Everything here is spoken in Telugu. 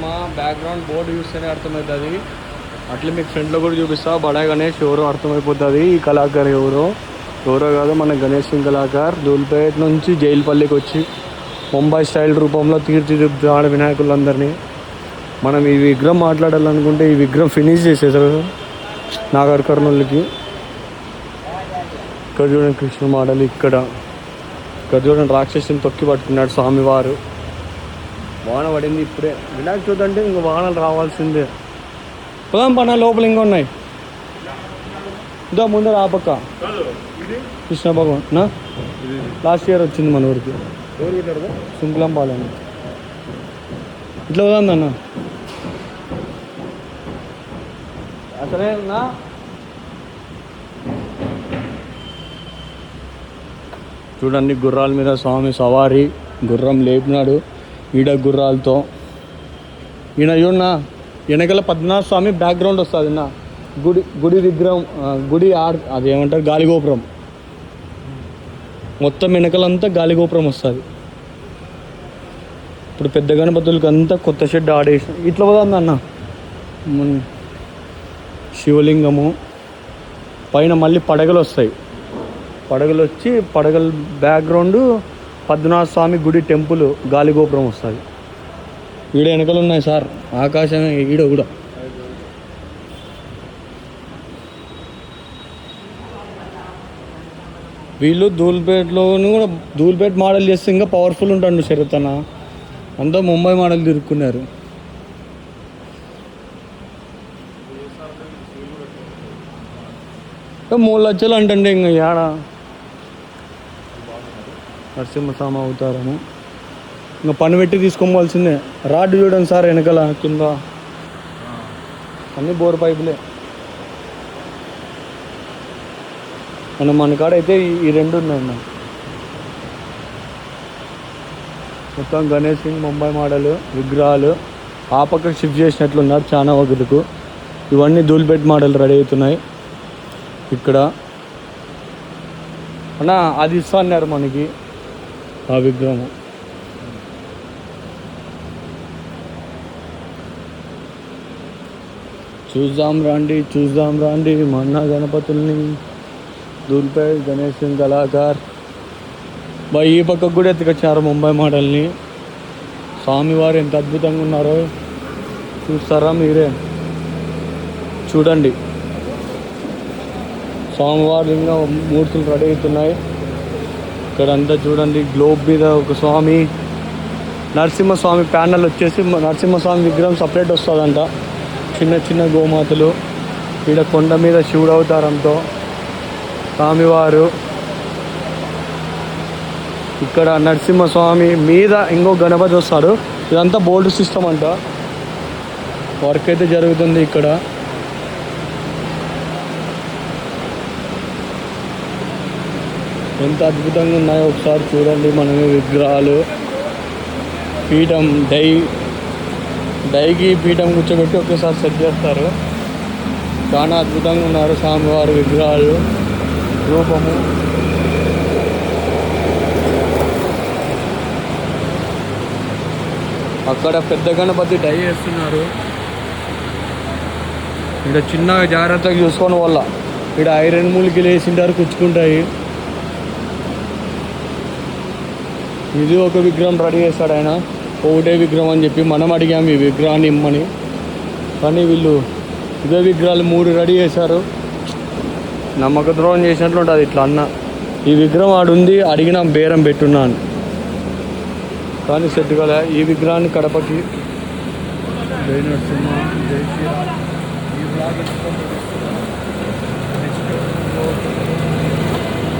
నరసింహ బ్యాక్గ్రౌండ్ బోర్డు చూస్తేనే అర్థమవుతుంది. అట్లా మీకు ఫ్రంట్లో కూడా చూపిస్తా. బడా గణేష్ ఎవరో అర్థమైపోతుంది. ఈ కళాకారు ఎవరో కాదు, మన గణేష్ సింగ్ కళాకార్. ధూల్పేట నుంచి జైలుపల్లికి వచ్చి ముంబై స్టైల్ రూపంలో తీర్చిదిద్దాడు వినాయకులందరినీ. మనం ఈ విగ్రహం మాట్లాడాలనుకుంటే ఈ విగ్రహం ఫినిష్ చేసేసారు నాగర్ కర్నూలుకి. ఇక్కడ చూడండి కృష్ణ మోడల్. ఇక్కడ చూడండి రాక్షసుని తొక్కి పట్టుకున్నాడు స్వామివారు. వాన పడింది ఇప్పుడే. వినాయక చవితి అంటే ఇంక వానలు రావాల్సిందే. పొలం పన లోపల ఇంకా ఉన్నాయి. ఇందా ముందర ఆ పక్క కృష్ణ భగవాన్ లాస్ట్ ఇయర్ వచ్చింది మన ఊరికి. సుంకులం పాలెం. ఇట్లా పోదాం అసలేనా. చూడండి గుర్రాల మీద స్వామి సవారీ. గుర్రం లేపినాడు ఈడ గుర్రాలతో. ఈయన చూడన్నా వెనకాల పద్మనాభ స్వామి బ్యాక్గ్రౌండ్ వస్తుంది నా గుడి విగ్రహం. గుడి అదేమంటారు గాలిగోపురం. మొత్తం వెనకలంతా గాలిగోపురం వస్తుంది. ఇప్పుడు పెద్ద గణపతులకి అంతా కొత్త షెడ్ ఆడేసి ఇట్లా పోదాం అన్న. శివలింగము పైన మళ్ళీ పడగలు వస్తాయి. పడగలు వచ్చి పడగల బ్యాక్గ్రౌండ్ పద్మనాభ స్వామి గుడి టెంపుల్ గాలిగోపురం వస్తుంది. ఈడ వెనకలు ఉన్నాయి సార్. ఆకాశం ఈడ కూడా. వీళ్ళు ధూల్పేటలోను కూడా ధూల్పేట మోడల్ చేస్తే ఇంకా పవర్ఫుల్ ఉంటాడు శరతన. అంతా ముంబై మోడల్ తిరుక్కున్నారు. $3 లక్షలు అంటే ఇంకా ఏడ నరసింహస్వామి అవుతారము. ఇంకా పని పెట్టి తీసుకోవాల్సిందే. రాడ్డు చూడండి సార్ వెనకాల కింద అన్నీ బోర్ పైపులే. మన కాడ అయితే ఈ రెండు ఉన్నాయన్న. మొత్తం గణేష్ సింగ్ ముంబై మోడల్ విగ్రహాలు ఆ పక్కకు షిఫ్ట్ చేసినట్లున్నారు చాలా వగలకు. ఇవన్నీ ధూల్పేట మోడల్ రెడీ అవుతున్నాయి. ఇక్కడ అన్న అది ఇస్తా అన్నారు మనకి ఆ విగ్రహం. చూద్దాం రాండి మొన్న గణపతుల్ని. ధూల్పేట గణేష్ సింగ్ కళాకార్. ఈ పక్కకు కూడా ఎత్తుకొచ్చారు ముంబై మోడల్ని. స్వామివారు ఎంత అద్భుతంగా ఉన్నారో చూస్తారా మీరే. చూడండి స్వామివారు ఇంకా మూర్తులు రెడీ అవుతున్నాయి. ఇక్కడ అంతా చూడండి గ్లోబ్ మీద ఒక స్వామి. నరసింహస్వామి ప్యానల్ వచ్చేసి నరసింహస్వామి విగ్రహం సపరేట్ వస్తుందంట. చిన్న గోమాతలు. ఈడ కొండ మీద శివుడు అవతారంతో స్వామివారు. ఇక్కడ నరసింహస్వామి మీద ఇంకో గణపతి వస్తాడు. ఇదంతా బోల్డ్ సిస్టమ్ అంట. వర్క్ అయితే జరుగుతుంది ఇక్కడ. ఎంత అద్భుతంగా ఉన్నాయో ఒకసారి చూడండి. మనమే విగ్రహాలు పీఠం డైకి పీఠం కూర్చోబెట్టి ఒకేసారి సెట్ చేస్తారు. చాలా అద్భుతంగా ఉన్నారు స్వామివారి విగ్రహాలు రూపము. అక్కడ పెద్ద గణపతి డై చేస్తున్నారు. ఇక్కడ చిన్నగా జాగ్రత్తగా చూసుకోని వల్ల ఇక్కడ ఐరన్ మూలికలు వేసింటారు కూర్చుకుంటాయి. ఇది ఒక విగ్రహం రెడీ చేస్తాడు ఆయన. ఒకటే విగ్రహం అని చెప్పి మనం అడిగాము ఈ విగ్రహాన్ని ఇమ్మని. కానీ వీళ్ళు ఇదే విగ్రహాలు 3 రెడీ చేశారు. నమ్మక ద్రోహం చేసినట్లు ఉంటుంది. ఇట్లా అన్న ఈ విగ్రహం ఆడుంది అడిగినా బేరం పెట్టున్నాను కానీ సెట్ కదా. ఈ విగ్రహాన్ని కడపకి జై నరసింహ జై శ్రీరామ్. ఈ బ్లాగ్